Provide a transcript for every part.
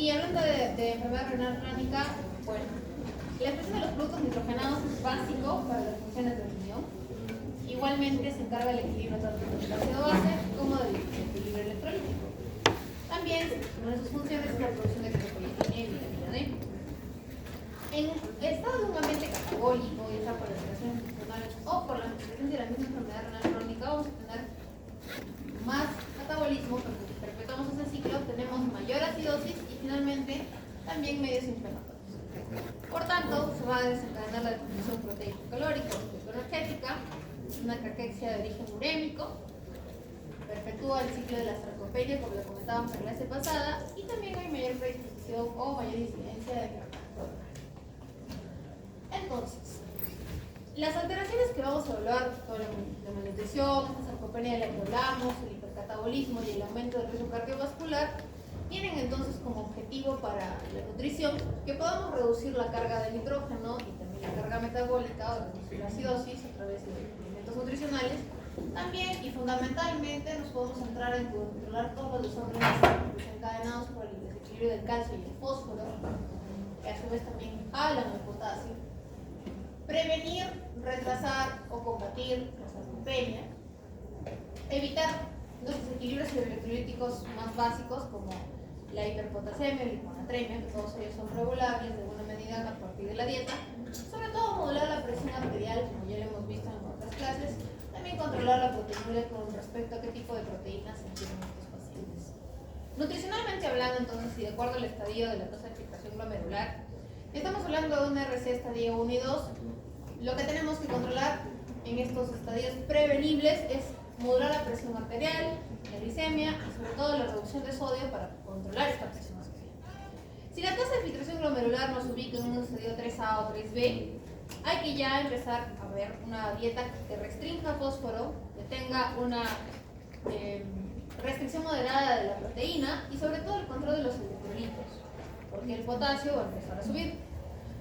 Y hablando de enfermedad renal crónica, bueno, la expresión de los productos nitrogenados es básico para las funciones del riñón. Igualmente se encarga del equilibrio tanto del ácido base como del equilibrio electrolítico. También, una de sus funciones es la producción de creatinina y vitamina D. En estado de un ambiente catabólico, ya sea por la alteración funcional o por la presencia de la misma enfermedad renal crónica, vamos a tener más catabolismo, porque si perpetuamos ese ciclo tenemos mayor acidosis y finalmente también medios inflamatorios. Por tanto, se va a desencadenar la deposición proteico-calórica o energética, una caquexia de origen urémico, perpetúa el ciclo de la sarcopenia, como lo comentábamos en la clase pasada, y también hay mayor predisposición o mayor incidencia de enfermedad. Entonces, las alteraciones que vamos a evaluar con la malnutrición, esta sarcopenia de la que hablamos, el hipercatabolismo y el aumento del riesgo cardiovascular, tienen entonces como objetivo para la nutrición que podamos reducir la carga de nitrógeno y también la carga metabólica o reducir la acidosis a través de alimentos nutricionales. También y fundamentalmente nos podemos centrar en controlar todos los desórdenes desencadenados por el desequilibrio del calcio y el fósforo, que a su vez también jalan el potasio. Prevenir, retrasar o combatir la sarcopenia. Evitar los desequilibrios electrolíticos más básicos como la hiperpotasemia y la hiponatremia, que todos ellos son regulables de alguna medida a partir de la dieta. Sobre todo modular la presión arterial, como ya lo hemos visto en otras clases. También controlar la proteinuria con respecto a qué tipo de proteínas se ingieren estos pacientes. Nutricionalmente hablando, entonces, y de acuerdo al estadio de la tasa de filtración glomerular, estamos hablando de un RC estadio 1 y 2. Lo que tenemos que controlar en estos estadios prevenibles es modular la presión arterial, la glicemia y sobre todo la reducción de sodio para controlar esta presión arterial. Si la tasa de filtración glomerular nos ubica en un estadio 3A o 3B, hay que ya empezar a ver una dieta que restrinja fósforo, que tenga una restricción moderada de la proteína y sobre todo el control de los electrolitos, porque el potasio va a empezar a subir.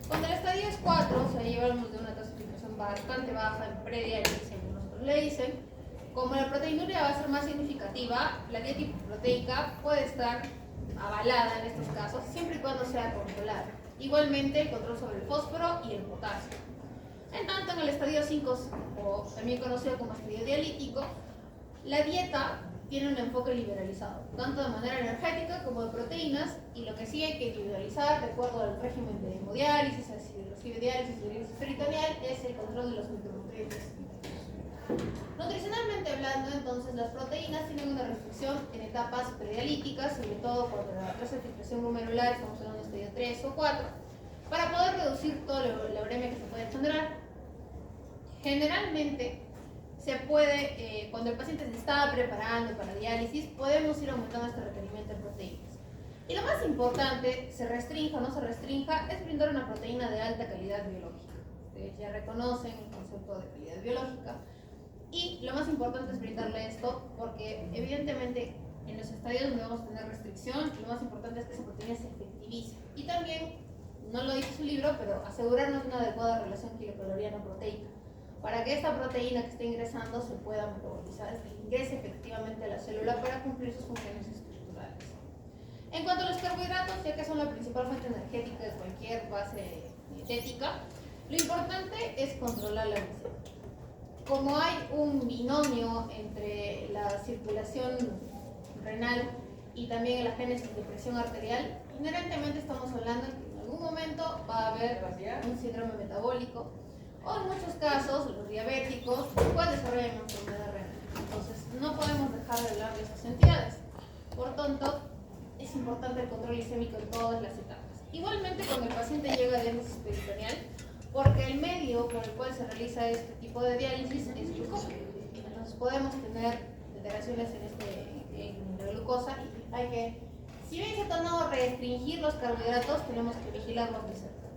Cuando el estadio es 4, o sea, llevamos de una tasa de filtración bastante baja en prediálisis, algunos otros le dicen, como la proteinuria va a ser más significativa, la dieta hipoproteica puede estar avalada en estos casos, siempre y cuando sea controlada. Igualmente, el control sobre el fósforo y el potasio. En tanto, en el estadio 5, o también conocido como estadio dialítico, la dieta tiene un enfoque liberalizado, tanto de manera energética como de proteínas, y lo que sí hay que individualizar de acuerdo al régimen de hemodiálisis, diálisis y diálisis peritoneal, es el control de los micronutrientes. Nutricionalmente hablando, entonces, las proteínas tienen una restricción en etapas predialíticas, sobre todo cuando la tasa de filtración glomerular, estamos hablando de estadio 3 o 4, para poder reducir toda la uremia que se puede generar. Generalmente, se puede, cuando el paciente se está preparando para diálisis, podemos ir aumentando este requerimiento de proteínas. Y lo más importante, se restrinja o no se restrinja, es brindar una proteína de alta calidad biológica. Ustedes ya reconocen el concepto de calidad biológica. Y lo más importante es brindarle esto porque evidentemente en los estadios donde vamos a tener restricción, lo más importante es que esa proteína se efectivice. Y también, no lo dice su libro, pero asegurarnos de una adecuada relación kilocaloriana-proteica para que esta proteína que esté ingresando se pueda metabolizar, que ingrese efectivamente a la célula para cumplir sus funciones estructurales. En cuanto a los carbohidratos, ya que son la principal fuente energética de cualquier base dietética, lo importante es controlar la glicemia. Como hay un binomio entre la circulación renal y también la génesis de presión arterial, inherentemente estamos hablando de que en algún momento va a haber un síndrome metabólico, o en muchos casos, los diabéticos pueden desarrollar una enfermedad renal. Entonces, no podemos dejar de hablar de esas entidades. Por tanto, es importante el control glicémico en todas las etapas. Igualmente, cuando el paciente llega a diálisis peritoneal, porque el medio por el cual se realiza este tipo de diálisis es glucosa. Entonces podemos tener alteraciones en la glucosa y hay que, si bien se no restringir los carbohidratos, tenemos que vigilarlos de cerca.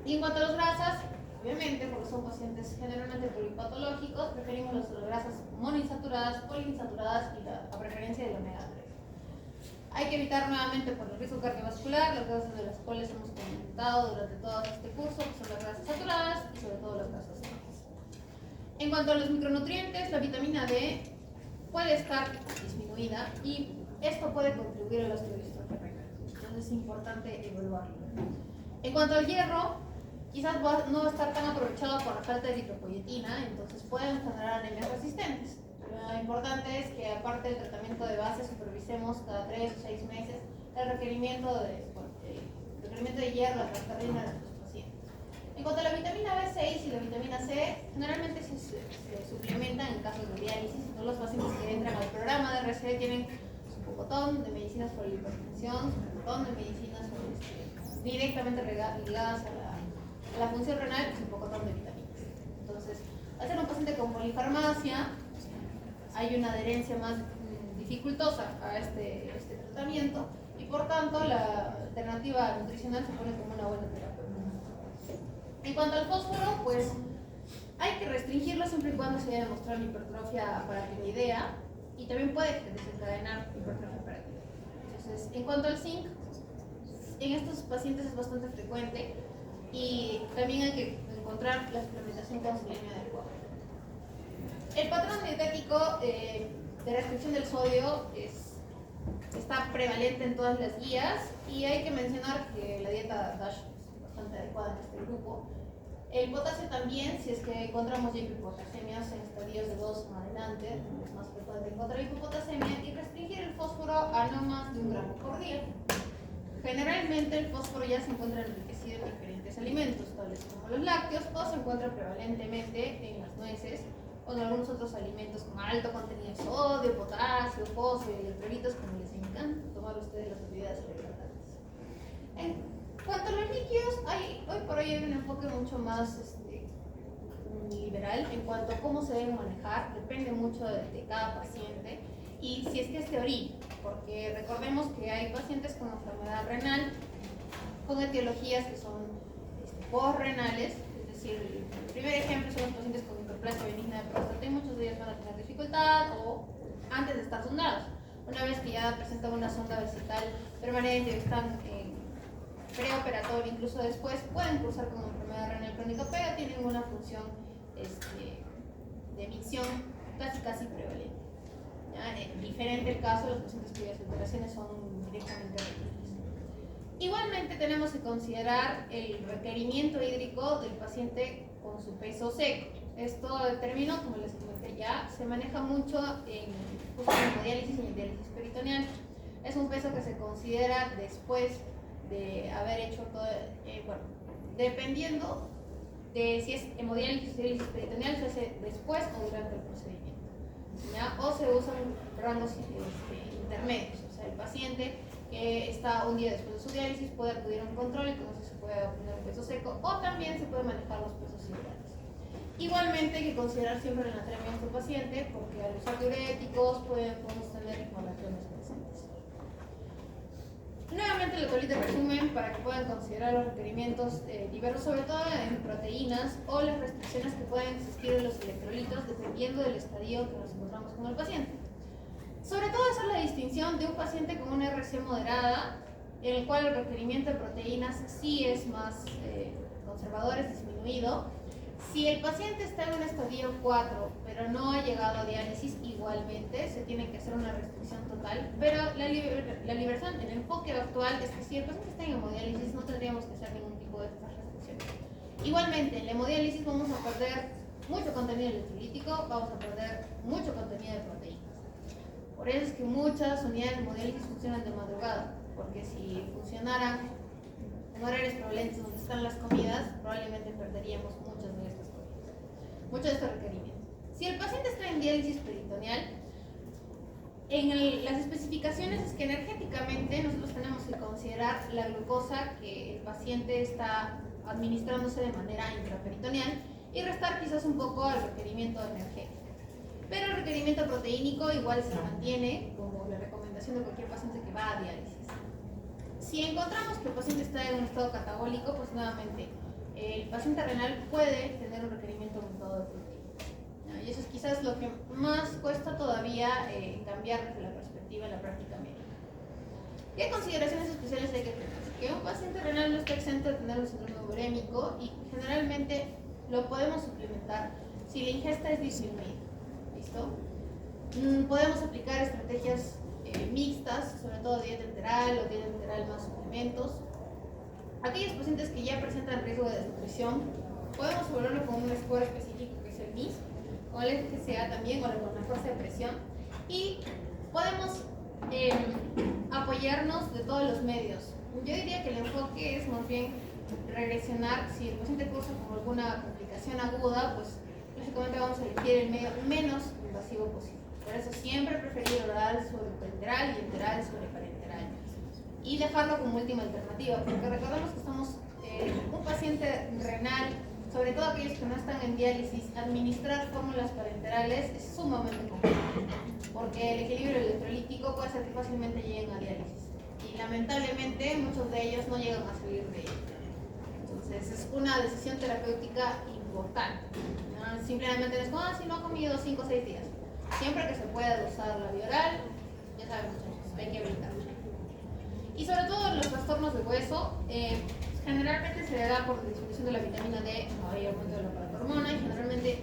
Y en cuanto a las grasas, obviamente, porque son pacientes generalmente polipatológicos, preferimos las grasas monoinsaturadas, poliinsaturadas y a preferencia de la omega 3. Hay que evitar nuevamente por el riesgo cardiovascular, las grasas de las cuales hemos comentado durante todo este curso, que son las grasas saturadas y sobre todo las grasas trans. En cuanto a los micronutrientes, la vitamina D puede estar disminuida y esto puede contribuir a la osteodistrofia renal. entonces es importante evaluarlo. En cuanto al hierro, quizás no va a estar tan aprovechado por la falta de eritropoyetina, entonces pueden generar anemias resistentes. Lo importante es que aparte del tratamiento de base supervisemos cada 3 o 6 meses el requerimiento de hierro, la transferrina de nuestros pacientes. En cuanto a la vitamina B6 y la vitamina C, generalmente se suplementan en casos de diálisis. Todos los pacientes que entran al programa de RC tienen su pocotón de medicinas por la hipertensión, su pocotón de medicinas directamente ligadas a la función renal y su pocotón de vitaminas. Entonces, al ser un paciente con polifarmacia, hay una adherencia más dificultosa a este tratamiento y por tanto la alternativa nutricional se pone como una buena terapia. En cuanto al fósforo, pues hay que restringirlo siempre y cuando se haya demostrado la hipertrofia paratiroidea y también puede desencadenar hipertrofia paratiroidea. Entonces, en cuanto al zinc, en estos pacientes es bastante frecuente y también hay que encontrar la suplementación con selenio adecuada. El patrón dietético de restricción del sodio está prevalente en todas las guías y hay que mencionar que la dieta DASH es bastante adecuada en este grupo. El potasio también, si es que encontramos hipopotasemias en estadios de 2 en adelante, es más frecuente encontrar hipopotasemia, y restringir el fósforo a no más de 1 gramo por día. Generalmente el fósforo ya se encuentra enriquecido en diferentes alimentos, tales como los lácteos, o se encuentra prevalentemente en las nueces o en algunos otros alimentos con alto contenido de sodio, potasio, fósforo y electrolitos, como les encanta tomar ustedes las bebidas hidratantes. En cuanto a los líquidos, hoy por hoy hay un enfoque mucho más liberal en cuanto a cómo se deben manejar, depende mucho de cada paciente y si es que es teoría, porque recordemos que hay pacientes con enfermedad renal con etiologías que son postrenales, es decir, el primer ejemplo son los pacientes con hiperplasia benigna de próstata y muchos de ellos van a tener dificultad o antes de estar sondados. Una vez que ya presentan una sonda vesical permanente y están preoperatorio, incluso después, pueden cursar con enfermedad renal crónica, pero tienen una función de micción casi prevalente. Diferente el caso de los pacientes cuyas alteraciones son directamente renales. Igualmente tenemos que considerar el requerimiento hídrico del paciente con su peso seco. Esto término, como les comenté ya, se maneja mucho en hemodiálisis y en diálisis peritoneal. Es un peso que se considera después de haber hecho todo, dependiendo de si es hemodiálisis o diálisis peritoneal, se hace después o durante el procedimiento, ¿ya? O se usan rangos intermedios, o sea, el paciente que está un día después de su diálisis puede acudir a un control y con eso se puede obtener un peso seco, o también se puede manejar los pesos ideales. Igualmente hay que considerar siempre la natremia de nuestro paciente, porque al usar diuréticos podemos tener hiponatremias presentes. Nuevamente el electrolito de resumen para que puedan considerar los requerimientos diversos, sobre todo en proteínas, o las restricciones que pueden existir de los electrolitos dependiendo del estadio que nos encontramos con el paciente. Sobre todo hacer la distinción de un paciente con una RC moderada, en el cual el requerimiento de proteínas sí es más conservador, es disminuido. Si el paciente está en un estadio 4, pero no ha llegado a diálisis, igualmente se tiene que hacer una restricción total, pero la liberación, el enfoque actual es que si el paciente está en hemodiálisis no tendríamos que hacer ningún tipo de estas restricciones. Igualmente, en la hemodiálisis vamos a perder mucho contenido electrolítico, vamos a perder mucho contenido de proteínas. Por eso es que muchas unidades de hemodiálisis funcionan de madrugada, porque si funcionaran en horarios prevalentes donde están las comidas, probablemente perderíamos muchas de estas comidas, muchos de estos requerimientos. Si el paciente está en diálisis peritoneal, en las especificaciones es que energéticamente nosotros tenemos que considerar la glucosa que el paciente está administrándose de manera intraperitoneal y restar quizás un poco al requerimiento energético. Pero el requerimiento proteínico igual se mantiene como la recomendación de cualquier paciente que va a diálisis. Si encontramos que el paciente está en un estado catabólico, pues nuevamente el paciente renal puede tener un requerimiento aumentado de proteína. Y eso es quizás lo que más cuesta todavía cambiar desde la perspectiva de la práctica médica. ¿Qué consideraciones especiales hay que tener? Que un paciente renal no está exento de tener un síndrome urémico y generalmente lo podemos suplementar si la ingesta es disminuida. ¿Listo? Podemos aplicar estrategias mixtas, sobre todo dieta enteral o dieta enteral más suplementos. Aquellos pacientes que ya presentan riesgo de desnutrición, podemos evaluarlo con un score específico que es el MIS, con el FGCA también, o con la fuerza de presión, y podemos apoyarnos de todos los medios. Yo diría que el enfoque es más bien regresionar. Si el paciente cursa con alguna complicación aguda, pues lógicamente vamos a elegir el medio menos invasivo posible. Por eso siempre preferir oral sobre parenteral y enteral sobre parenteral. Y dejarlo como última alternativa, porque recordemos que estamos un paciente renal, sobre todo aquellos que no están en diálisis, administrar fórmulas parenterales es sumamente complicado, porque el equilibrio electrolítico puede hacer que fácilmente lleguen a diálisis. Y lamentablemente muchos de ellos no llegan a salir de ello. Entonces es una decisión terapéutica importante. ¿No? Simplemente es como, si no ha comido 5 o 6 días. Siempre que se pueda usar la vía oral, ya saben muchachos, hay que evitarlo. Y sobre todo los trastornos de hueso, generalmente se le da por disminución de la vitamina D, hay aumento de la paratormona, y generalmente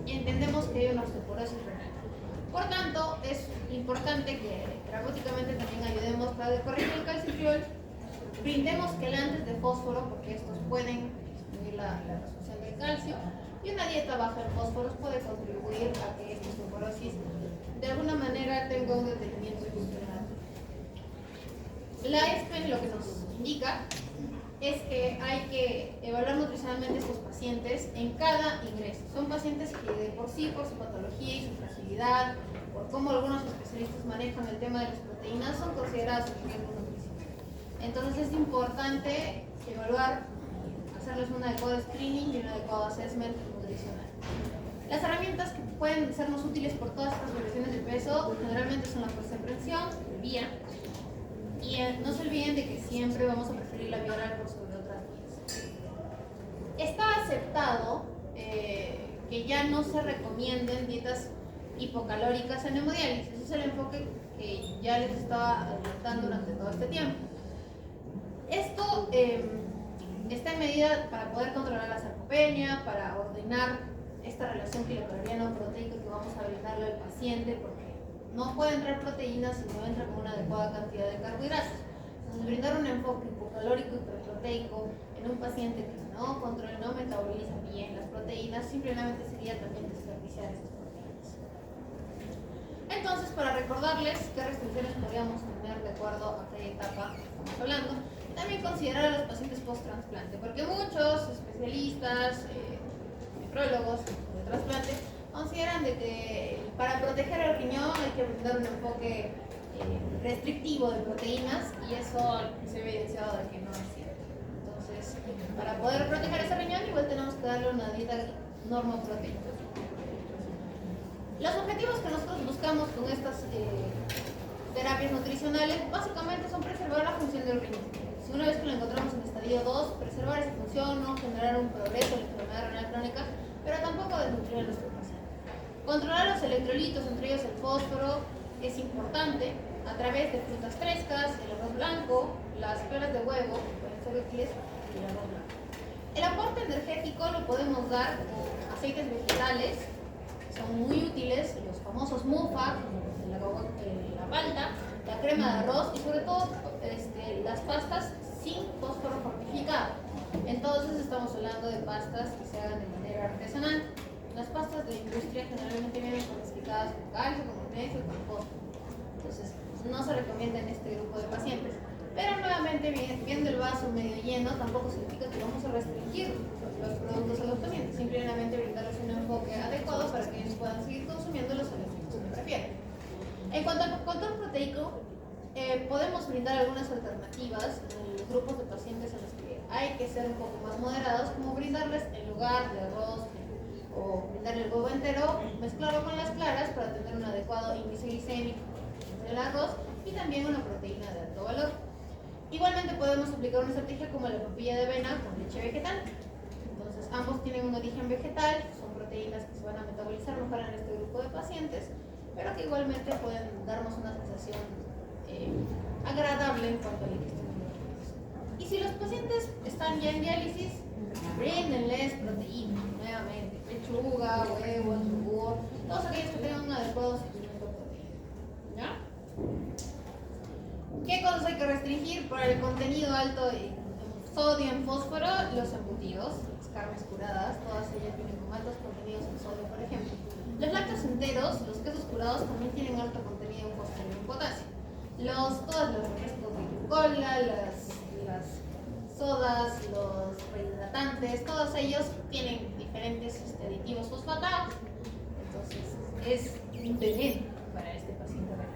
entendemos que hay una osteoporosis renal. Por tanto, es importante que terapéuticamente también ayudemos para corregir el calcitriol, brindemos quelantes de fósforo, porque estos pueden disminuir la absorción del calcio, y una dieta baja en fósforos puede contribuir a que esta osteoporosis de alguna manera tenga un detenimiento funcional. La ESPEN lo que nos indica es que hay que evaluar nutricionalmente a estos pacientes en cada ingreso. Son pacientes que de por sí, por su patología y su fragilidad, por cómo algunos especialistas manejan el tema de las proteínas, son considerados en riesgo nutricional. Entonces es importante evaluar, hacerles un adecuado screening y un adecuado assessment nutricional. Las herramientas que pueden sernos útiles por todas estas variaciones de peso generalmente son la fuerza de presión, el VIA, y no se olviden de que siempre vamos a preferir la vía oral por sobre otras vías. Está aceptado que ya no se recomienden dietas hipocalóricas en hemodiálisis. Ese es el enfoque que ya les estaba adelantando durante todo este tiempo. Esto está en medida para poder controlar la sarcopenia, para ordenar esta relación kilocaloriano-proteica que vamos a brindarle al paciente, porque no puede entrar proteínas si no entra con una adecuada cantidad de carbohidratos. Entonces, brindar un enfoque hipocalórico y proteico en un paciente que no controla, no metaboliza bien las proteínas, simplemente sería también desperdiciar esas proteínas. Entonces, para recordarles qué restricciones podríamos tener de acuerdo a qué etapa estamos hablando, también considerar a los pacientes post-trasplante, porque muchos especialistas, nefrólogos de trasplante, consideran de que para proteger el riñón hay que brindar un enfoque restrictivo de proteínas, y eso se ha evidenciado de que no es cierto. Entonces, para poder proteger ese riñón, igual tenemos que darle una dieta normoproteica. Los objetivos que nosotros buscamos con estas terapias nutricionales básicamente son preservar la función del riñón. Si una vez que lo encontramos en estadio 2, preservar esa función, no generar un progreso de la enfermedad renal crónica, pero tampoco desnutrir a nuestro paciente. Controlar los electrolitos, entre ellos el fósforo, es importante a través de frutas frescas, el arroz blanco, las claras de huevo, que pueden ser útiles, y el arroz blanco. El aporte energético lo podemos dar con aceites vegetales, que son muy útiles, los famosos MUFA, la palta, la crema de arroz y sobre todo las pastas sin fósforo fortificado. Entonces estamos hablando de pastas que se hagan de manera artesanal. Las pastas de industria generalmente vienen fortificadas con calcio, con magnesio y con fósforo. Entonces no se recomienda en este grupo de pacientes. Pero nuevamente, viendo el vaso medio lleno, tampoco significa que vamos a restringir los productos a los pacientes. Simplemente brindarles un enfoque adecuado para que ellos puedan seguir consumiendo los alimentos que prefieren. En cuanto al control proteico, podemos brindar algunas alternativas en los grupos de pacientes en los que hay que ser un poco más moderados, como brindarles en lugar de arroz o brindarle el huevo entero, mezclarlo con las claras para tener un adecuado índice glicémico del arroz y también una proteína de alto valor. Igualmente podemos aplicar una estrategia como la papilla de avena con leche vegetal. Entonces ambos tienen un origen vegetal, son proteínas que se van a metabolizar mejor en este grupo de pacientes, pero que igualmente pueden darnos una sensación agradable en cuanto a la ingestión de nutrientes. Y si los pacientes están ya en diálisis, bríndenles proteína, nuevamente, pechuga, huevos, yogur, todos aquellos que tengan un adecuado suplemento proteico. ¿Ya? otros hay que restringir por el contenido alto en sodio, en fósforo, los embutidos, las carnes curadas, todas ellas vienen con altos contenidos en sodio, por ejemplo. Los lácteos enteros, los quesos curados también tienen alto contenido en fósforo y en potasio. Todos los refrescos de cola, las sodas, los rehidratantes, todos ellos tienen diferentes aditivos fosfatados. Entonces, es un veneno para este paciente renal.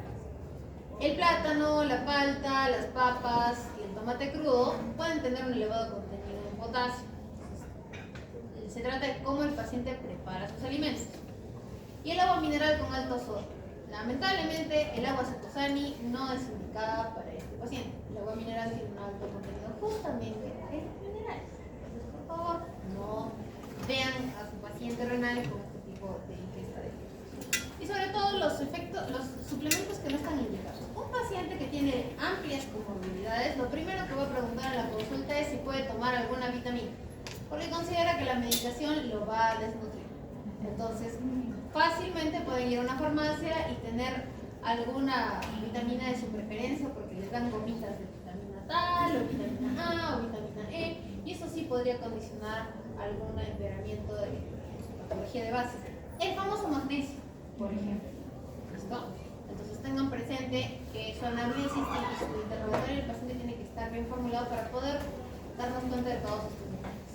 El plátano, la palta, las papas y el tomate crudo pueden tener un elevado contenido en potasio. Entonces, se trata de cómo el paciente prepara sus alimentos. Y el agua mineral con alto sodio. Lamentablemente, el agua Sacosani no es indicada para este paciente. El agua mineral tiene un alto contenido justamente en minerales. Entonces, por favor, no vean a su paciente renal con este tipo de ingesta de líquidos. Y sobre todo los suplementos que no están indicados. Un paciente que tiene amplias comorbilidades, lo primero que va a preguntar en la consulta es si puede tomar alguna vitamina, porque considera que la medicación lo va a desnutrir. Entonces, fácilmente pueden ir a una farmacia y tener alguna vitamina de su preferencia, porque les dan gomitas de vitamina tal, o vitamina A, o vitamina E, y eso sí podría condicionar algún empeoramiento de su patología de base. El famoso magnesio, por ejemplo. ¿Listo? Entonces tengan presente que su anamnesis y su interrogatorio del paciente tiene que estar bien formulado para poder darnos cuenta de todos estos detalles.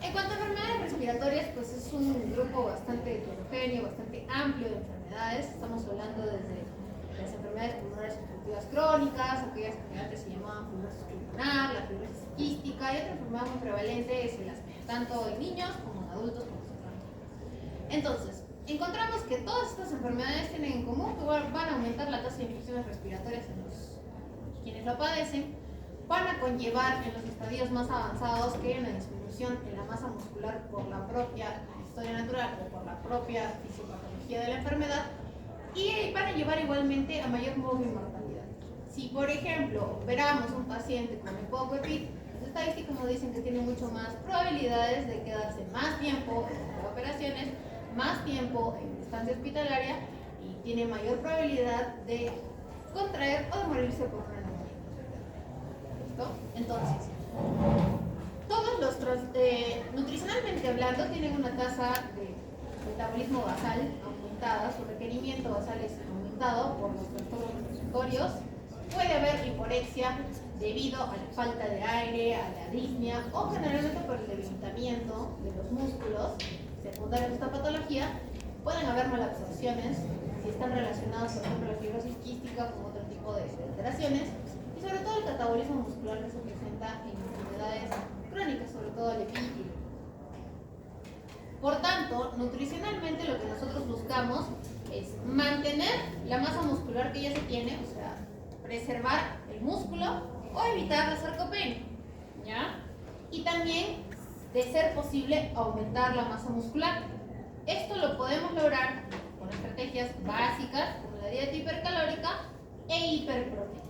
En cuanto a enfermedades respiratorias, pues es un grupo bastante heterogéneo, bastante amplio de enfermedades. Estamos hablando desde las enfermedades pulmonares obstructivas crónicas, aquellas que antes se llamaban fibrosis pulmonar, la fibrosis quística, y otra enfermedad muy prevalente es el asma, tanto en niños como en adultos como en infantes. Entonces, encontramos que todas estas enfermedades tienen en común que van a aumentar la tasa de infecciones respiratorias en quienes lo padecen, van a conllevar en los estadios más avanzados que haya una disminución en la masa muscular por la propia historia natural o por la propia fisiopatología de la enfermedad, y van a llevar igualmente a mayor mortalidad. Si, por ejemplo, operamos un paciente con hipocoepid, las estadísticas nos dicen que tiene mucho más probabilidades de quedarse más tiempo en operaciones, más tiempo en estancia hospitalaria, y tiene mayor probabilidad de contraer o de morirse por una neumonía. ¿Listo? Entonces, todos los nutricionalmente hablando tienen una tasa de metabolismo basal aumentada, su requerimiento basal es aumentado por los trastornos respiratorios. Puede haber hiporexia debido a la falta de aire, a la disnea o generalmente por el debilitamiento de los músculos secundarios de esta patología. Pueden haber malabsorciones si están relacionados, por ejemplo, la fibrosis quística con otro tipo de alteraciones, y sobre todo el catabolismo muscular que se presenta en enfermedades crónicas, sobre todo el epíteto. Por tanto, nutricionalmente lo que nosotros buscamos es mantener la masa muscular que ya se tiene, o sea, preservar el músculo o evitar la sarcopenia, ¿ya? Y también, de ser posible, aumentar la masa muscular. Esto lo podemos lograr con estrategias básicas como la dieta hipercalórica e hiperproteica.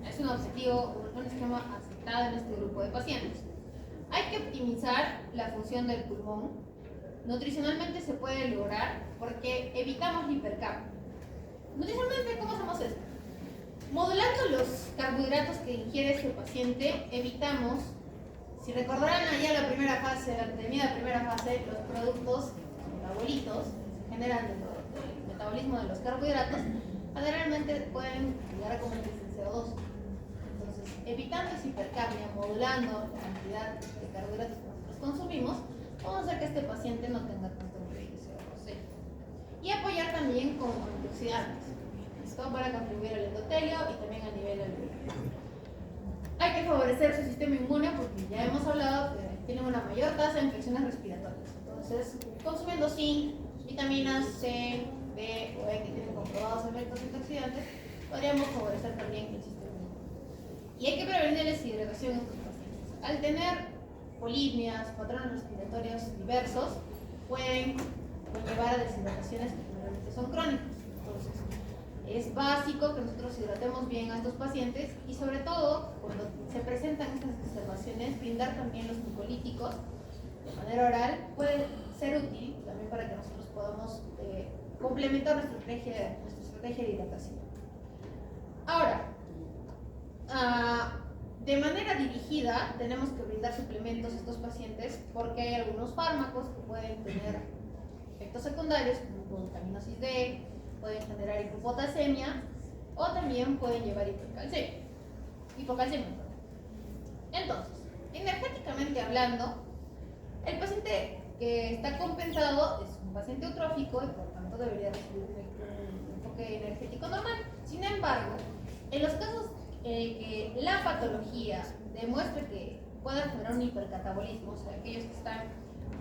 Es un objetivo, un esquema aceptado en este grupo de pacientes. Hay que optimizar la función del pulmón. Nutricionalmente se puede lograr porque evitamos la hipercapnia. Nutricionalmente, ¿cómo hacemos esto? Modulando los carbohidratos que ingiere este paciente, evitamos, si recordarán allá la primera fase, la temida primera fase, los productos metabolitos que se generan del metabolismo de los carbohidratos, generalmente pueden llegar a convertirse en CO2. Entonces, evitando esa hipercapnia, modulando la cantidad de carbohidratos que nosotros consumimos, vamos a hacer que este paciente no tenga tanto nivel de CO2. Y apoyar también con antioxidantes, ¿listo? Para contribuir al endotelio y también al nivel alveolar. Hay que favorecer su sistema inmune porque ya hemos hablado que tiene una mayor tasa de infecciones respiratorias. Entonces, consumiendo zinc, vitaminas C, B o E que tienen comprobados efectos antioxidantes, podríamos favorecer también el sistema inmune. Y hay que prevenir la deshidratación en estos pacientes. Al tener polipnias, patrones respiratorios diversos, pueden conllevar a deshidrataciones que generalmente son crónicas. Entonces, es básico que nosotros hidratemos bien a estos pacientes y, sobre todo, cuando se presentan estas exacerbaciones, brindar también los mucolíticos de manera oral puede ser útil también para que nosotros podamos complementar nuestra estrategia de hidratación. Ahora, De manera dirigida tenemos que brindar suplementos a estos pacientes porque hay algunos fármacos que pueden tener efectos secundarios como vitaminosis D, pueden generar hipopotasemia o también pueden llevar hipocalcemia. Entonces, energéticamente hablando, el paciente que está compensado es un paciente eutrófico y por tanto debería recibir un enfoque energético normal. Sin embargo, en los casos que la patología demuestre que pueda generar un hipercatabolismo, o sea, aquellos que están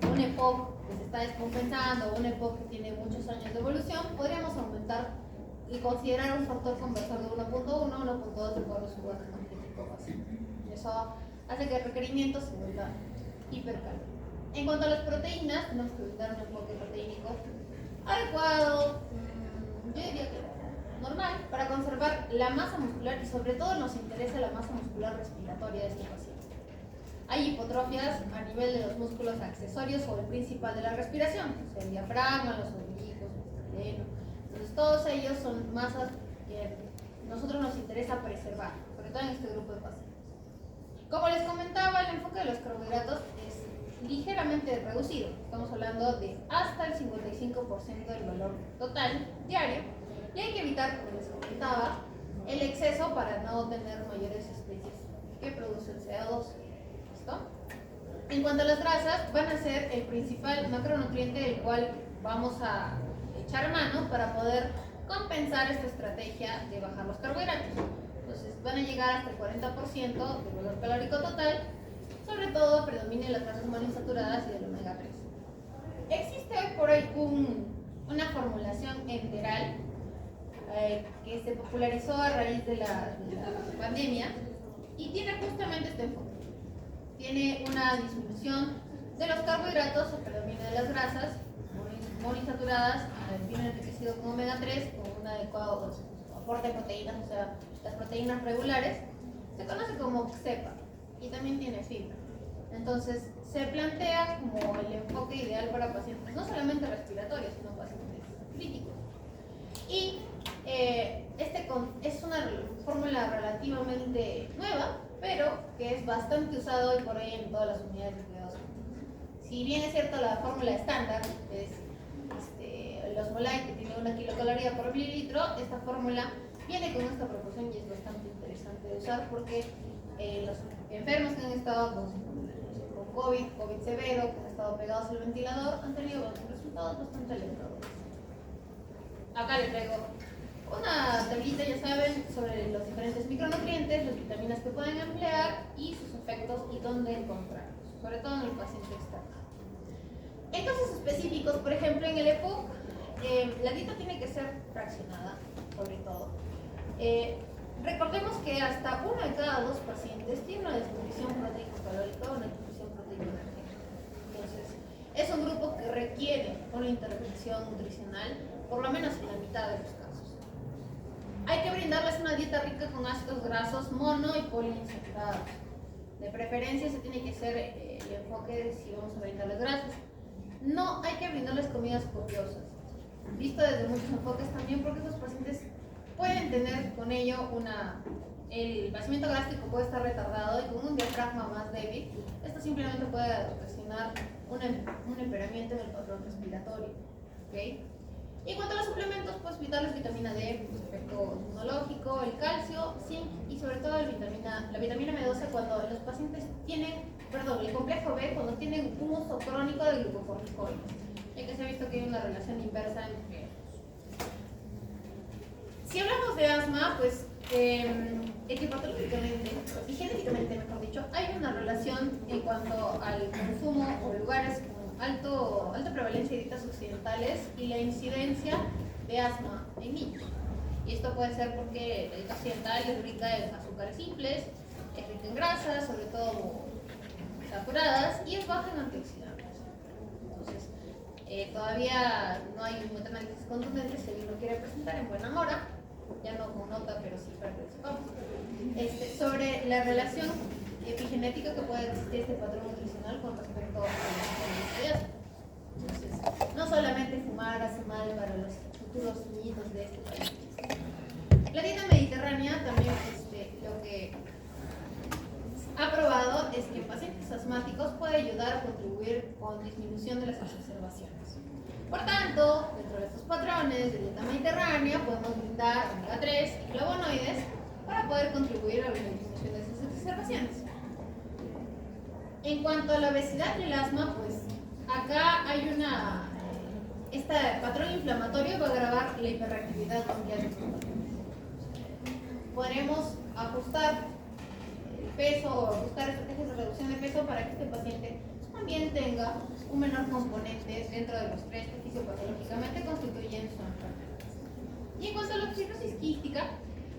en un EPOC que se está descompensando o un EPOC que tiene muchos años de evolución, podríamos aumentar y considerar un factor conversor de 1.1, 1.2 de cuadro subato energético básico. Eso hace que el requerimiento se vuelva hipercalórico. En cuanto a las proteínas, tenemos que brindar un enfoque proteínico adecuado, yo diría que normal, para conservar la masa muscular y sobre todo nos interesa la masa muscular respiratoria de este paciente. Hay hipotrofias a nivel de los músculos accesorios o el principal de la respiración, o sea, el diafragma, los oblicuos, el esternón. Entonces todos ellos son masas que nosotros nos interesa preservar, sobre todo en este grupo de pacientes. Como les comentaba, el enfoque de los carbohidratos es ligeramente reducido. Estamos hablando de hasta el 55% del valor total diario. Y hay que evitar, como les comentaba, el exceso para no tener mayores especies que producen CO2. ¿Listo? En cuanto a las grasas, van a ser el principal macronutriente del cual vamos a echar mano para poder compensar esta estrategia de bajar los carbohidratos. Entonces van a llegar hasta el 40% del valor calórico total, sobre todo predominen las grasas monoinsaturadas y del omega 3. Existe hoy por hoy una formulación enteral que se popularizó a raíz de la pandemia y tiene justamente este enfoque. Tiene una disminución de los carbohidratos, se predomina de las grasas monoinsaturadas, bien enriquecido con omega 3, con un adecuado aporte de proteínas, o sea, las proteínas regulares. Se conoce como CEPA y también tiene fibra. Entonces, se plantea como el enfoque ideal para pacientes no solamente respiratorios, sino pacientes críticos. Y es una fórmula relativamente nueva, pero que es bastante usado hoy por hoy en todas las unidades de cuidados. Si bien es cierto la fórmula estándar es el Osmolite, que tiene 1 kilocaloría por mililitro, esta fórmula viene con esta proporción y es bastante interesante de usar porque los enfermos que han estado con COVID severo, que han estado pegados al ventilador, han tenido resultados bastante alentadores. Acá les traigo una tablita, ya saben, sobre los diferentes micronutrientes, las vitaminas que pueden emplear y sus efectos y dónde encontrarlos, sobre todo en el paciente externo. En casos específicos, por ejemplo, en el EPOC, la dieta tiene que ser fraccionada, sobre todo. Recordemos que hasta 1 de cada 2 pacientes tiene una desnutrición proteico-calórica o una desnutrición proteico-energética. Entonces, es un grupo que requiere una intervención nutricional, por lo menos en la mitad de los casos. Hay que brindarles una dieta rica con ácidos grasos mono y poliinsaturados. De preferencia, se tiene que hacer el enfoque de si vamos a brindarles grasas. No hay que brindarles comidas copiosas, visto desde muchos enfoques también, porque esos pacientes pueden tener con ello el vaciamiento gástrico puede estar retardado y con un diafragma más débil, esto simplemente puede ocasionar un empeoramiento en el patrón respiratorio. ¿Okay? Y en cuanto a los suplementos, pues vitarles vitamina D, pues, efecto inmunológico, el calcio, zinc y sobre todo la vitamina B12 cuando los pacientes el complejo B cuando tienen un uso crónico de glucocorticoides, ya que se ha visto que hay una relación inversa entre ellos. Si hablamos de asma, pues etiopatológicamente y genéticamente, mejor dicho, hay una relación en cuanto al consumo o lugares con alta prevalencia de dietas occidentales y la incidencia de asma en niños. Y esto puede ser porque la dieta occidental es rica en azúcares simples, es rica en grasas, sobre todo saturadas, y es baja en antioxidantes. Entonces, todavía no hay un metaanálisis contundente, si alguien lo quiere presentar en buena mora, ya no con nota, pero sí para que lo sepamos, sobre la relación epigenética que puede existir este patrón nutricional con respecto a la asma. Entonces, no solamente fumar hace mal para los futuros niños de este país. La dieta mediterránea también lo que es que en pacientes asmáticos puede ayudar a contribuir con disminución de las exacerbaciones. Por tanto, dentro de estos patrones de dieta mediterránea podemos brindar omega 3 y flavonoides para poder contribuir a la disminución de esas exacerbaciones. En cuanto a la obesidad y el asma, pues acá hay este patrón inflamatorio va a agravar la hiperreactividad bronquial. Podremos ajustar el peso o buscar estrategias de reducción de peso para que este paciente también tenga un menor componente dentro de los tres que fisiopatológicamente constituyen su enfermedad. Y en cuanto a la cirrosis quística,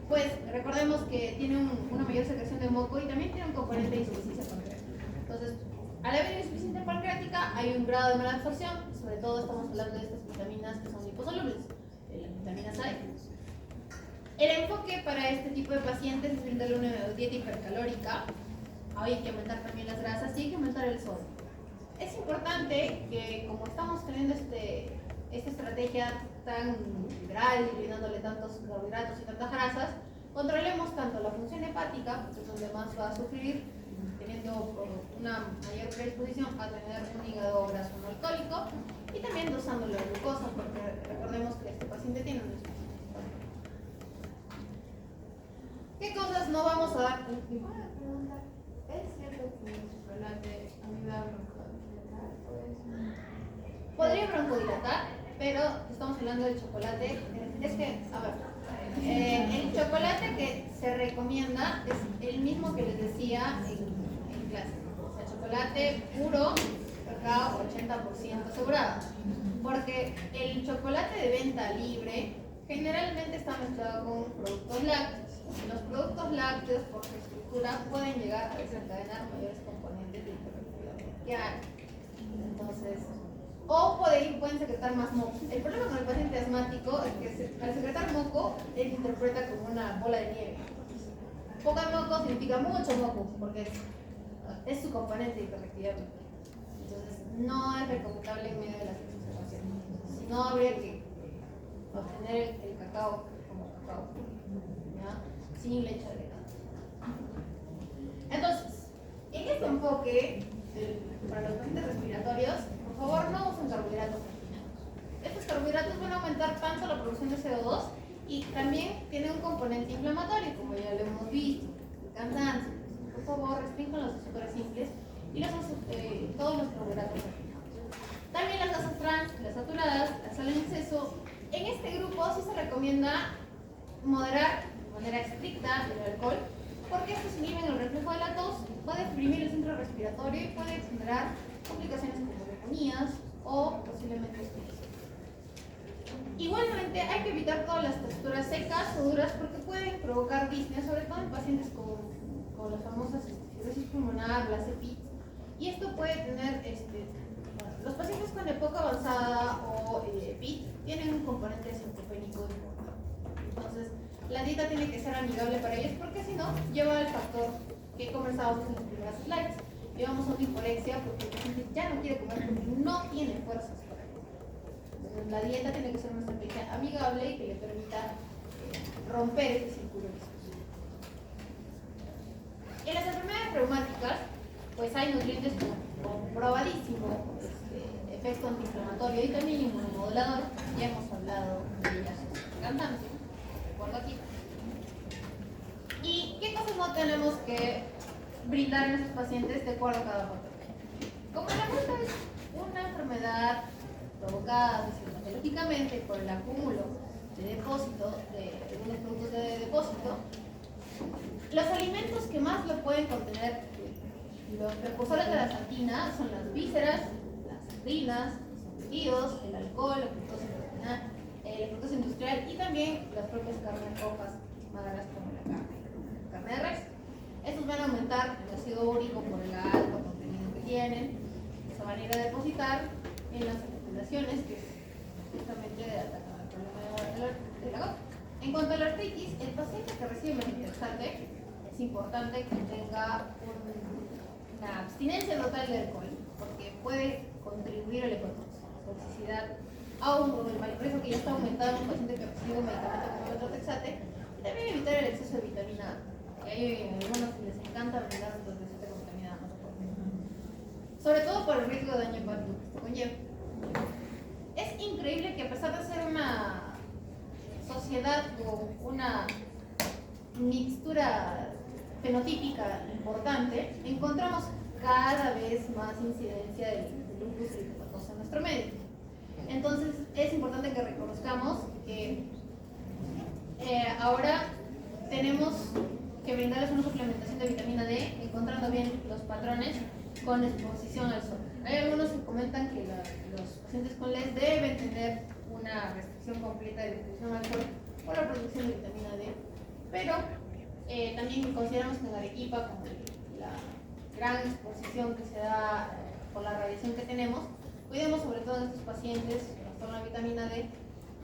pues recordemos que tiene una mayor secreción de moco y también tiene un componente de insuficiencia pancreática. Entonces, al haber insuficiencia pancreática hay un grado de malabsorción, sobre todo estamos hablando de estas vitaminas que son liposolubles, las vitaminas A. El enfoque para este tipo de pacientes es brindarle una dieta hipercalórica. Hay que aumentar también las grasas y hay que aumentar el sodio. Es importante que, como estamos teniendo esta estrategia tan liberal y brindándole tantos carbohidratos y tantas grasas, controlemos tanto la función hepática, que es donde más va a sufrir, teniendo una mayor predisposición a tener un hígado graso no alcohólico, y también dosando la glucosa, porque recordemos que este paciente tiene una insuficiencia. ¿Qué cosas no vamos a dar? ¿Es cierto que el chocolate a mí me da broncodilatar? Podría broncodilatar, pero estamos hablando del chocolate. Es que, a ver, el chocolate que se recomienda es el mismo que les decía en clase. O sea, chocolate puro, cacao 80% asegurado. Porque el chocolate de venta libre generalmente está mezclado con productos lácteos. Los productos lácteos, por su estructura, pueden llegar a desencadenar mayores componentes de hiperactividad bronquial. Entonces, o pueden secretar más moco. El problema con el paciente asmático es que al secretar moco, él interpreta como una bola de nieve. Poca moco significa mucho moco, porque es su componente de hiperactividad bronquial. Entonces, no es recomendable en medio de las exacerbaciones. Si no, habría que obtener el cacao como cacao puro, ¿ya? Sin leche agregada. Entonces, en este enfoque para los pacientes respiratorios, por favor no usen carbohidratos refinados. Estos carbohidratos van a aumentar tanto la producción de CO2 y también tienen un componente inflamatorio, como ya lo hemos visto, el cansancio. Por favor, restrinjan los azúcares simples y todos los carbohidratos refinados. También las grasas trans, las saturadas, la sal en exceso. En este grupo sí se recomienda moderar de manera estricta el alcohol, porque estos inhiben el reflejo de la tos, puede exprimir el centro respiratorio y puede generar complicaciones como neumonías o posiblemente hospitalización. Igualmente hay que evitar todas las texturas secas o duras porque pueden provocar disnea, sobre todo en pacientes con las famosas fibrosis pulmonar, las EPIT, y esto puede tener, los pacientes con EPOC avanzada o EPIT tienen un componente sarcopénico importante. Entonces, la dieta tiene que ser amigable para ellos porque si no, lleva al factor que comenzábamos en las primeras slides. Llevamos a una hiporexia porque el paciente ya no quiere comer porque no tiene fuerzas para eso. Entonces, la dieta tiene que ser una estrategia amigable y que le permita romper este círculo vicioso. En las enfermedades reumáticas, pues hay nutrientes comprobadísimo efecto antiinflamatorio y también inmunomodulador. Ya hemos hablado de ellas, cansancio, recuerdo aquí. ¿Y qué cosas no tenemos que brindar en estos pacientes de acuerdo a cada patología? Como la gota es una enfermedad provocada fisiopatológicamente por el acúmulo de depósito, de algunos productos de depósito, los alimentos que más lo pueden contener, los precursores de la santina, son las vísceras, las sardinas, los embutidos, el alcohol, la fructosa industrial y también las propias carnes rojas magras como la carne de res. Estos van a aumentar el ácido úrico por el alto contenido que tienen, se van a ir a depositar en las articulaciones, que es justamente atacan el problema de la gota. En cuanto a la artritis, el paciente que recibe methotrexate es importante que tenga una abstinencia total de alcohol, porque puede contribuir a la toxicidad aún con el malingreso que ya está aumentado en un paciente que recibe un medicamento como methotrexate, y también evitar el exceso de vitamina A, que hay algunos que les encanta brindar methotrexate con vitamina A. sobre todo por el riesgo de daño hepático que esto conlleva. Es increíble que a pesar de ser una sociedad con una mixtura fenotípica importante, encontramos cada vez más incidencia del lupus eritematoso en nuestro medio. Entonces es importante que reconozcamos que ahora tenemos que brindarles una suplementación de vitamina D, encontrando bien los patrones con exposición al sol. Hay algunos que comentan que los pacientes con LES deben tener una restricción completa de exposición al sol por la producción de vitamina D, pero también consideramos que en Arequipa, con la gran exposición que se da por la radiación que tenemos, cuidemos sobre todo a estos pacientes con la vitamina D.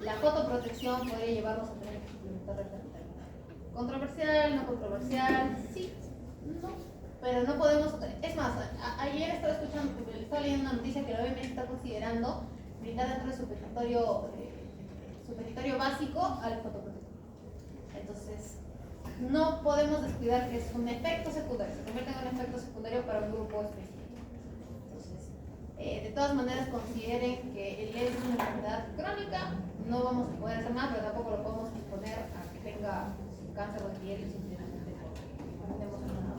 La fotoprotección podría llevarnos a tener que suplementar la vitamina D. ¿Controversial? ¿No controversial? Sí, no, pero no podemos. Es más, ayer estaba leyendo una noticia que la OMS está considerando brindar dentro de su petitorio básico a la fotoprotección. Entonces, no podemos descuidar que es un efecto secundario, se convierte en un efecto secundario para un grupo específico. Entonces, de todas maneras, consideren que el LES es una enfermedad crónica, no vamos a poder hacer nada, pero tampoco lo podemos exponer a que tenga cáncer de piel simplemente porque no tenemos una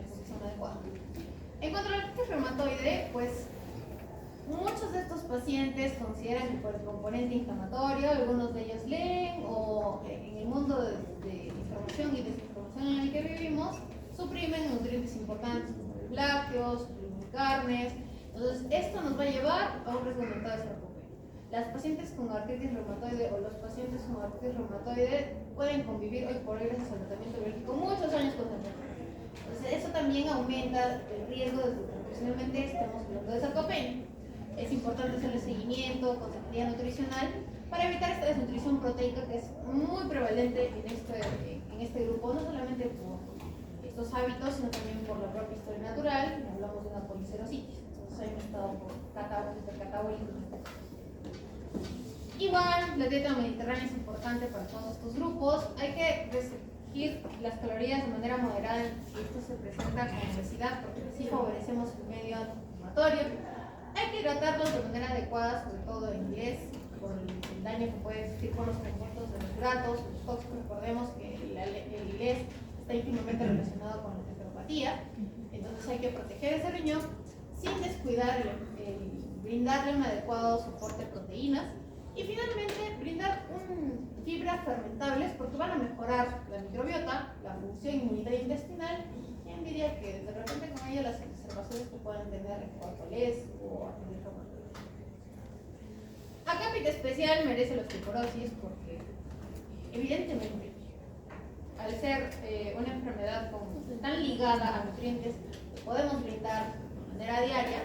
exposición adecuada. En cuanto a la artritis reumatoide, pues muchos de estos pacientes consideran que por el componente inflamatorio, algunos de ellos leen o en el mundo de información y desinformación en el que vivimos, suprimen nutrientes importantes como los lácteos, carnes. Entonces, esto nos va a llevar a un riesgo aumentado de sarcopenia. Las pacientes con artritis reumatoide o los pacientes con artritis reumatoide pueden convivir hoy por hoy gracias al tratamiento biológico muchos años con sarcopenia. Entonces, eso también aumenta el riesgo de que profesionalmente estemos hablando de sarcopenia. Es importante hacerle seguimiento, consejería nutricional, para evitar esta desnutrición proteica que es muy prevalente en este grupo, no solamente por estos hábitos, sino también por la propia historia natural. Hablamos de una policerositis, entonces hay un estado hipercatabólico. Igual, la dieta mediterránea es importante para todos estos grupos. Hay que restringir las calorías de manera moderada si esto se presenta con obesidad, porque así favorecemos el medio inflamatorio. Hay que hidratarlos de manera adecuada, sobre todo en inglés, por el daño que puede existir por los compuestos de los hidratos, los tóxicos. Recordemos que el inglés está íntimamente relacionado con la enteropatía, entonces hay que proteger ese riñón sin descuidar brindarle un adecuado soporte de proteínas y finalmente brindar fibras fermentables porque van a mejorar la microbiota, la función inmunitaria intestinal. ¿Quién diría que de repente con ello las observaciones que pueden tener en cuanto a LES o artritis reumatoide? Acápite especial merece la osteoporosis porque evidentemente al ser una enfermedad tan ligada a nutrientes que podemos brindar de manera diaria,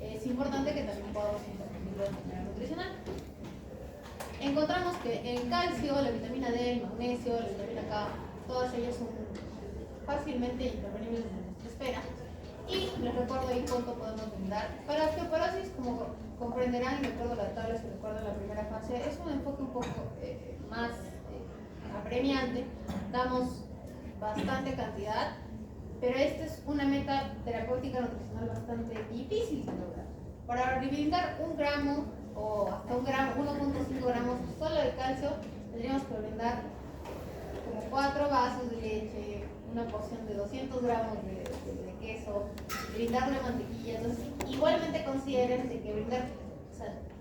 es importante que también podamos intervenirlo de manera nutricional. Encontramos que el calcio, la vitamina D, el magnesio, la vitamina K, todas ellas son fácilmente intervenibles en nuestra esfera. Y les recuerdo ahí cuánto podemos brindar. Para osteoporosis, como comprenderán, de acuerdo a la tabla que recuerdo en la primera fase, es un enfoque un poco más apremiante. Damos bastante cantidad, pero esta es una meta terapéutica nutricional bastante difícil de lograr. Para brindar 1 gramo o hasta 1 gramo, 1.5 gramos solo de calcio, tendríamos que brindar como 4 vasos de leche, una porción de 200 gramos de queso, brindarle mantequilla. Entonces, igualmente consideren de que brindar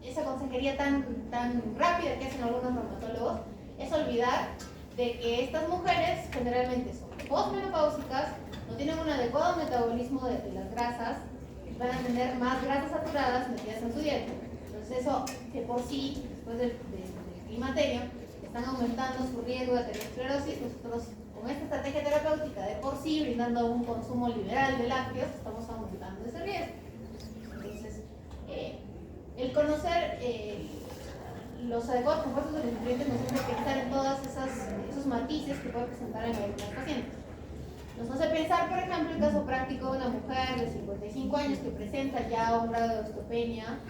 esa consejería tan rápida que hacen algunos reumatólogos es olvidar de que estas mujeres generalmente son postmenopáusicas, no tienen un adecuado metabolismo de las grasas, van a tener más grasas saturadas metidas en su dieta. Entonces eso de por sí, después del climaterio, están aumentando su riesgo de aterosclerosis. Nosotros con esta estrategia terapéutica de por sí, brindando un consumo liberal de lácteos, estamos aumentando ese riesgo. Entonces, el conocer los adecuados compuestos de los nutrientes nos hace pensar en todos esos matices que puede presentar en algunos pacientes. Nos hace pensar, por ejemplo, el caso práctico de una mujer de 55 años que presenta ya un grado de osteopenia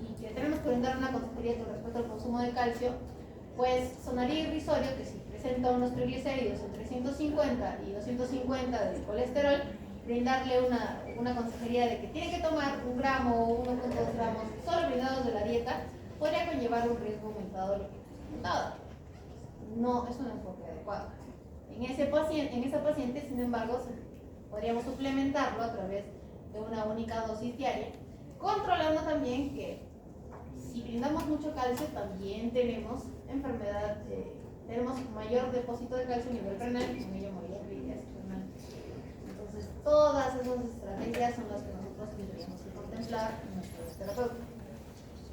y que tenemos que brindar una consejería con respecto al consumo de calcio. Pues sonaría irrisorio que si presenta unos triglicéridos entre 150 y 250 de colesterol, brindarle una consejería de que tiene que tomar 1 gramo o 1,2 gramos solo brindados de la dieta, podría conllevar un riesgo aumentado de lo que hemos comentado. No es un enfoque adecuado. En esa paciente, sin embargo, podríamos suplementarlo a través de una única dosis diaria, controlando también que si brindamos mucho calcio, también tenemos enfermedad, tenemos mayor depósito de calcio a nivel renal y con ello mayor rigidez renal. Entonces, todas esas estrategias son las que nosotros tendríamos que contemplar en nuestro terapeuta.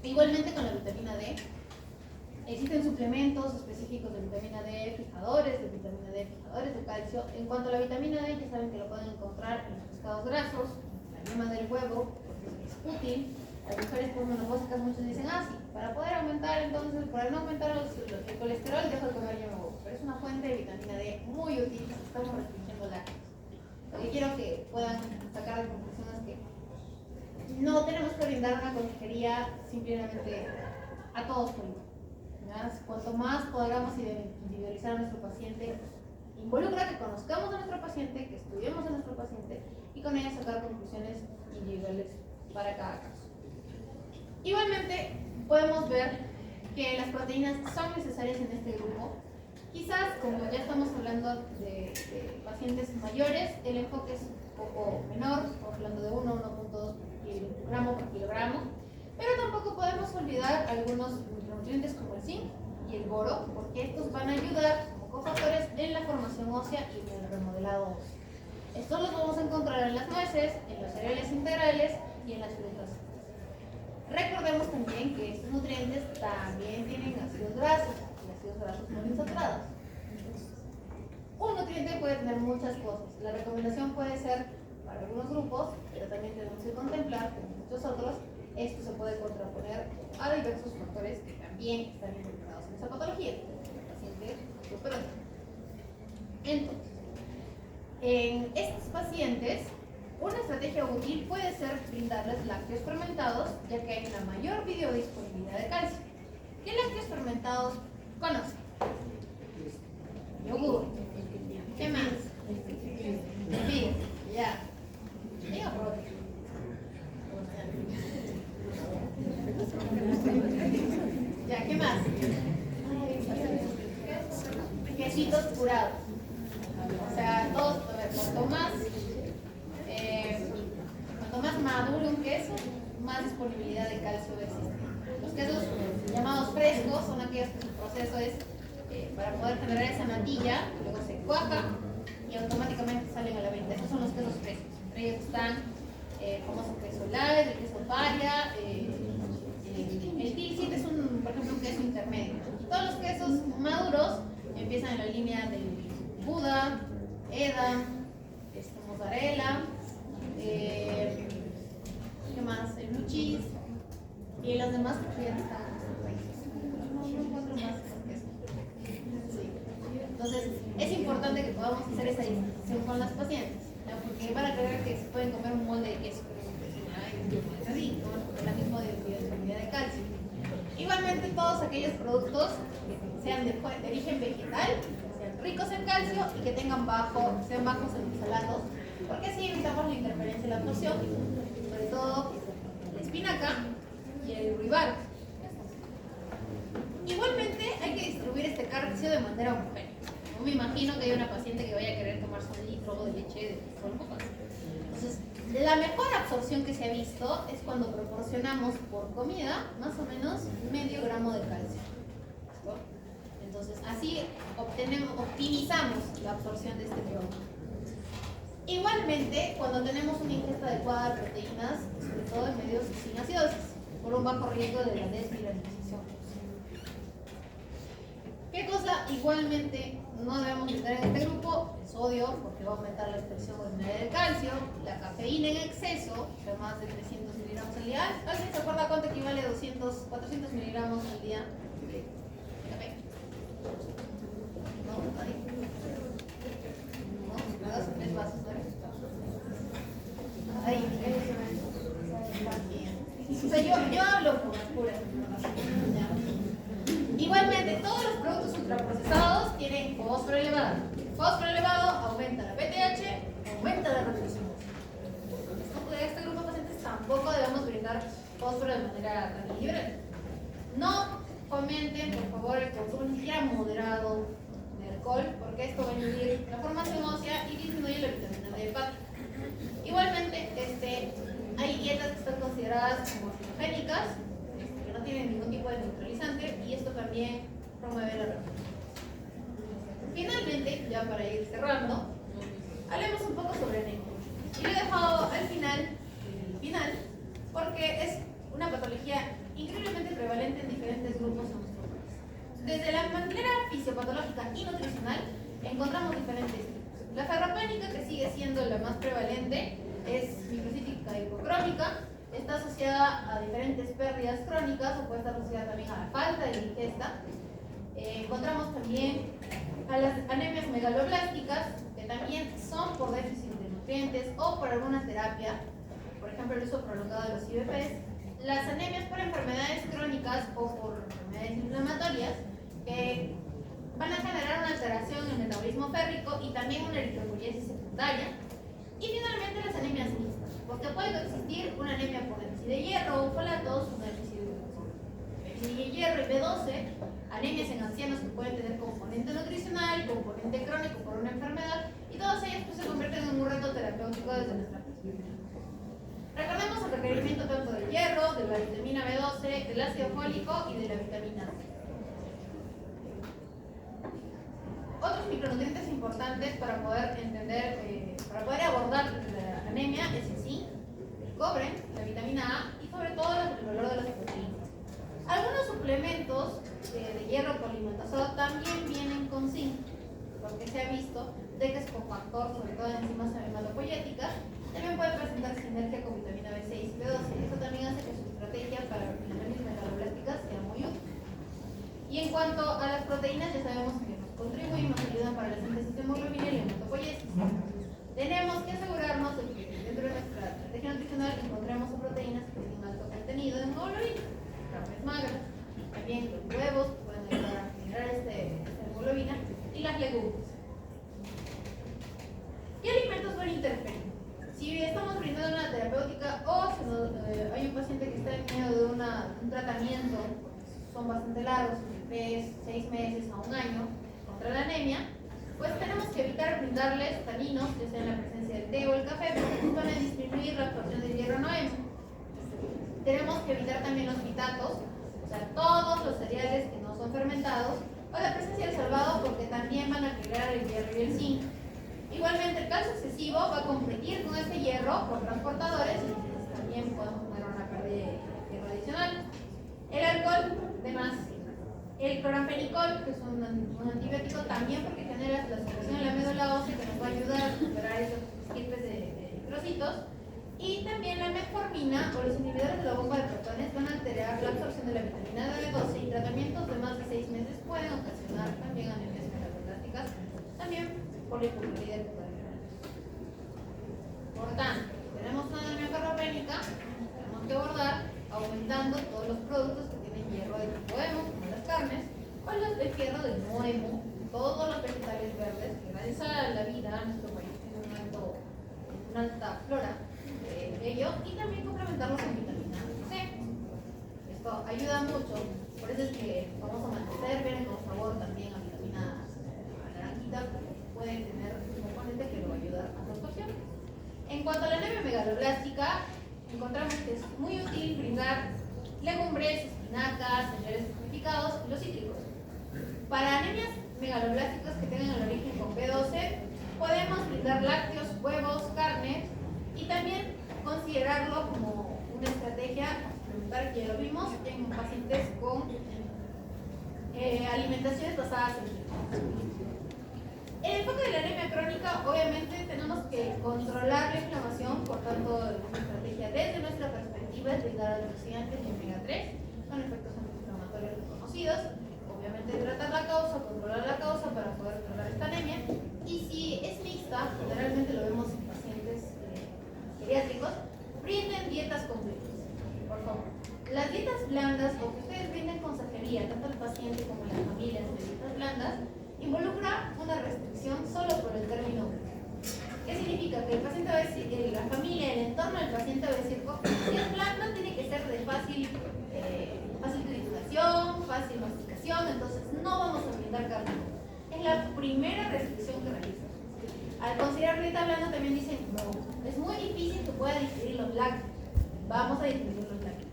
Igualmente con la vitamina D, existen suplementos específicos de vitamina D, fijadores de vitamina D, fijadores de calcio. En cuanto a la vitamina D, ya saben que lo pueden encontrar en los pescados grasos, en la yema del huevo, porque es útil. Las mujeres posmenopáusicas muchos dicen, sí, para poder aumentar, entonces, para no aumentar el colesterol, dejo de comer yema de huevo. Pero es una fuente de vitamina D muy útil, estamos restringiendo lácteos. Lo que quiero que puedan sacar de conclusión es que no tenemos que brindar una consejería simplemente a todos por igual. Cuanto más podamos individualizar a nuestro paciente, involucra que conozcamos a nuestro paciente, que estudiemos a nuestro paciente y con ello sacar conclusiones individuales para cada caso. Igualmente, podemos ver que las proteínas son necesarias en este grupo. Quizás, como ya estamos hablando de pacientes mayores, el enfoque es un poco menor, estamos hablando de 1,2 gramos por kilogramo, pero tampoco podemos olvidar algunos micronutrientes como el zinc y el boro, porque estos van a ayudar como cofactores en la formación ósea y en el remodelado óseo. Estos los vamos a encontrar en las nueces, en los cereales integrales y en las frutas. Recordemos también que estos nutrientes también tienen ácidos grasos y ácidos grasos poliinsaturados. Un nutriente puede tener muchas cosas. La recomendación puede ser para algunos grupos, pero también tenemos que contemplar que en muchos otros esto se puede contraponer a diversos factores que también están involucrados en esa patología. El paciente osteoporosis. Entonces, en estos pacientes, una estrategia útil puede ser brindarles lácteos fermentados, ya que hay una mayor biodisponibilidad de calcio. ¿Qué lácteos fermentados conocen? Yogur. ¿Qué más? Kefir. Ya. Diga por otro. Ya, ¿qué más? Quesitos curados. O sea, cuanto más maduro un queso, más disponibilidad de calcio existe. Los quesos llamados frescos son aquellos que su proceso es para poder generar esa natilla, luego se cuaja y automáticamente salen a la venta. Esos son los quesos frescos. Entre ellos están como su queso light, el queso paria, el tilsit es por ejemplo, un queso intermedio. Todos los quesos maduros empiezan en la línea del Gouda, Edam, mozzarella, ¿qué más? El blue cheese y los demás que ya están en nuestro país. No encuentro más queso. Sí. Entonces, es importante que podamos hacer esa distinción con las pacientes, ¿no? Porque van a creer que se pueden comer un molde de queso. Es así, ¿no? Porque es la misma biodisponibilidad de calcio. Igualmente, todos aquellos productos que sean de origen vegetal, sean ricos en calcio y que sean bajos en oxalatos, porque así evitamos la interferencia de la absorción, sobre todo la espinaca y el ruibarbo. Igualmente, hay que distribuir este calcio de manera homogénea. No me imagino que haya una paciente que vaya a querer tomarse un litro de leche de polvo. Entonces, la mejor absorción que se ha visto es cuando proporcionamos por comida más o menos medio gramo de calcio. ¿Listo? Entonces, así optimizamos la absorción de este producto. Igualmente, cuando tenemos una ingesta adecuada de proteínas, sobre todo en medios sin acidosis, por un bajo riesgo de la desmineralización. ¿Qué cosa igualmente no debemos meter en este grupo? El sodio, porque va a aumentar la expresión ordinaria del calcio, la cafeína en exceso, de más de 300 miligramos al día. ¿Alguien se acuerda cuánto equivale a 400 miligramos al día de café? ¿No? ¿Nadie? ¿No? 2 o 3 vasos, ¿no? Ahí, o sea, yo hablo por pura. Igualmente, todos los productos ultraprocesados tienen fósforo elevado. El fósforo elevado aumenta la PTH, aumenta la reproducción. solo de manera tan libre. No fomenten, por favor, el consumo ni siquiera moderado de alcohol, porque esto va a inhibir la formación ósea y disminuye la vitamina D hepática. Igualmente, hay dietas que están consideradas como cetogénicas, que no tienen ningún tipo de neutralizante, y esto también promueve la reposición. Finalmente, ya para ir cerrando, hablemos un poco sobre anemia. Y lo he dejado al final, porque es una patología increíblemente prevalente en diferentes grupos en nuestro país. Desde la manera fisiopatológica y nutricional encontramos diferentes tipos. La ferropénica, que sigue siendo la más prevalente, es microcítica hipocrónica, está asociada a diferentes pérdidas crónicas o puede estar asociada también a la falta de ingesta. Encontramos también a las anemias megaloblásticas, que también son por déficit de nutrientes o por alguna terapia, por ejemplo el uso prolongado de los IVPs. Las anemias por enfermedades crónicas o por enfermedades inflamatorias, que van a generar una alteración en el metabolismo férrico y también una eritropoyesis secundaria. Y finalmente las anemias mixtas, porque puede existir una anemia por déficit de hierro o folatos, una déficit de hierro y B12, anemias en ancianos que pueden tener componente nutricional, componente crónico por una enfermedad, y todas ellas pues, se convierten en un reto terapéutico desde nuestra perspectiva. Recordemos el requerimiento tanto del hierro, de la vitamina B12, del ácido fólico y de la vitamina C. Otros micronutrientes importantes para poder entender, para poder abordar la anemia es el zinc, el cobre, la vitamina A y sobre todo el valor de las proteínas. Algunos suplementos de hierro polimetasado también vienen con zinc, porque se ha visto de que es cofactor, sobre todo en enzimas hematopoyéticas. También puede presentar sinergia con vitamina B6 y B12. Eso también hace que su estrategia para las anemias megaloblásticas sea muy útil. Y en cuanto a las proteínas, ya sabemos que nos contribuyen y nos ayudan para la síntesis de hemoglobina y la hematopoiesis. Tenemos que asegurarnos de que dentro de nuestra estrategia nutricional encontremos proteínas que tienen alto contenido de hemoglobina, carnes magras, también los huevos que pueden ayudar a generar esta hemoglobina y las legumbres. ¿Qué alimentos van a interferir? Si estamos brindando una terapéutica o hay un paciente que está en medio de un tratamiento, son bastante largos, de 6 meses a un año, contra la anemia, pues tenemos que evitar brindarles taninos, ya sea en la presencia del té o el café, porque van a disminuir la absorción del hierro no hemo. Tenemos que evitar también los fitatos, o sea, todos los cereales que no son fermentados, o la presencia del salvado, porque también van a quebrar el hierro y el zinc. Igualmente, el calcio excesivo va a competir con este hierro por transportadores y también podemos tener una pérdida de hierro adicional. El alcohol, de más. El cloramfenicol, que es un antibiótico también porque genera la secreción en la médula ósea que nos va a ayudar a recuperar esos esquirpes de eritrocitos. Y también la metformina o los inhibidores de la bomba de protones van a alterar la absorción de la vitamina B12 y tratamientos de más de 6 meses pueden ocasionar también anemias megaloblásticas, también por la hipocloridad de Por tanto, tenemos una anemia ferropénica, tenemos que abordar aumentando todos los productos que tienen hierro de tipo hemo, como las carnes, o los de fierro de no hemo, todos los vegetales verdes, que gracias a la vida nuestro país tiene una alta flora de ello, y también complementarlos con vitamina C. Esto ayuda mucho, por eso es que vamos a mantener bien con sabor también a vitamina naranjita, porque puede tener un componente que lo va a ayudar a la absorción. En cuanto a la anemia megaloblástica, encontramos que es muy útil brindar legumbres, espinacas, cereales fortificados y los cítricos. Para anemias megaloblásticas que tengan el origen con B12, podemos brindar lácteos, huevos, carne y también considerarlo como una estrategia suplementar que ya lo vimos en pacientes con alimentaciones basadas en fibra. El enfoque de la anemia crónica, obviamente tenemos que controlar la inflamación, por tanto, nuestra estrategia desde nuestra perspectiva es brindar antioxidantes y omega 3 con efectos antiinflamatorios reconocidos. Obviamente tratar la causa, controlar la causa para poder controlar esta anemia. Y si es mixta, generalmente lo vemos en pacientes geriátricos, brinden dietas completas, por favor. Las dietas blandas o que ustedes brinden consejería, tanto al paciente como a las familias de dietas blandas, involucra una restricción solo por el término. ¿Qué significa? Que el paciente va a decir, la familia, el entorno del paciente va a decir, si es blando tiene que ser de fácil alimentación, entonces no vamos a brindar carne. Es la primera restricción que realizan. Al considerar dieta blanda también dicen, no, es muy difícil que pueda digerir los lácteos. Vamos a digerir los lácteos.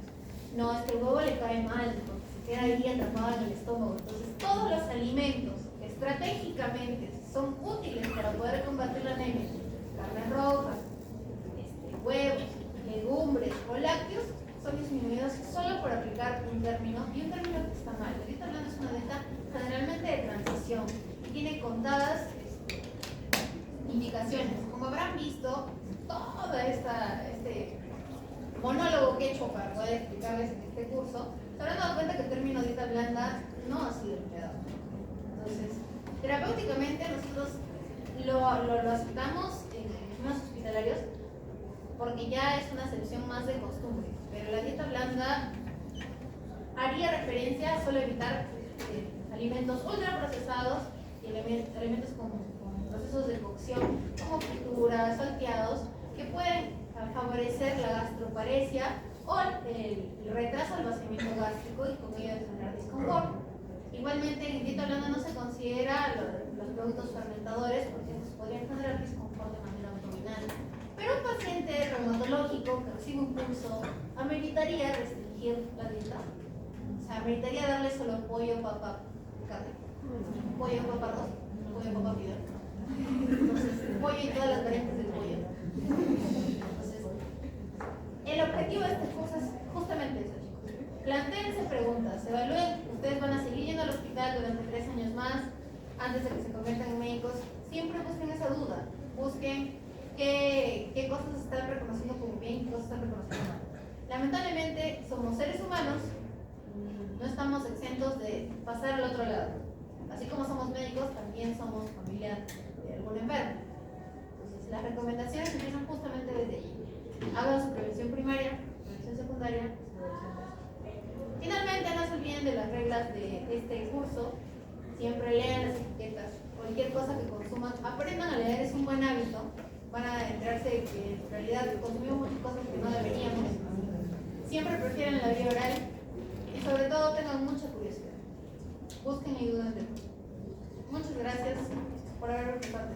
No, es que el huevo le cae mal, porque se queda ahí atrapado en el estómago. Entonces, todos los alimentos que estratégicamente son útiles para poder combatir la anemia, carnes rojas, huevos, legumbres o lácteos, son disminuidos solo por aplicar un término, y un término que está mal. La dieta blanda es una dieta generalmente de transición y tiene contadas indicaciones. Como habrán visto, todo este monólogo que he hecho para poder explicarles en este curso, se habrán dado cuenta que el término dieta blanda no ha sido empleado. Entonces, terapéuticamente nosotros lo aceptamos en los hospitalarios porque ya es una acepción más de costumbre, pero la dieta blanda haría referencia a solo evitar alimentos ultraprocesados y alimentos con procesos de cocción como frituras, salteados, que pueden favorecer la gastroparesia o el retraso del vaciamiento gástrico y con ello generar desconfort. Igualmente, en dieta blanda no se considera los productos fermentadores porque nos podrían generar desconfort de manera abdominal. Pero un paciente reumatológico que recibe un pulso ameritaría restringir la dieta. O sea, ameritaría darle solo pollo, papa, carne. Pollo, papa, arroz, pollo, papa, fideo. Entonces, pollo y todas las variantes del pollo. Entonces, el objetivo de este curso es justamente eso, chicos. Plantéense preguntas, evalúen. Ustedes van a seguir yendo al hospital durante 3 años más, antes de que se conviertan en médicos. Siempre busquen esa duda. Busquen qué cosas están reconociendo como bien y qué cosas están reconociendo mal. Lamentablemente, somos seres humanos, no estamos exentos de pasar al otro lado. Así como somos médicos, también somos familia de algún enfermo. Entonces, las recomendaciones empiezan justamente desde allí. Hagan su prevención primaria, prevención secundaria, su prevención básica. Finalmente, no se olviden de las reglas de este curso. Siempre lean las etiquetas. Cualquier cosa que consuman, aprendan a leer, es un buen hábito. Van a enterarse de que en realidad consumimos muchas cosas que no deberíamos. Siempre prefieren la vía oral y sobre todo tengan mucha curiosidad. Busquen ayuda de. Muchas gracias por haber participado.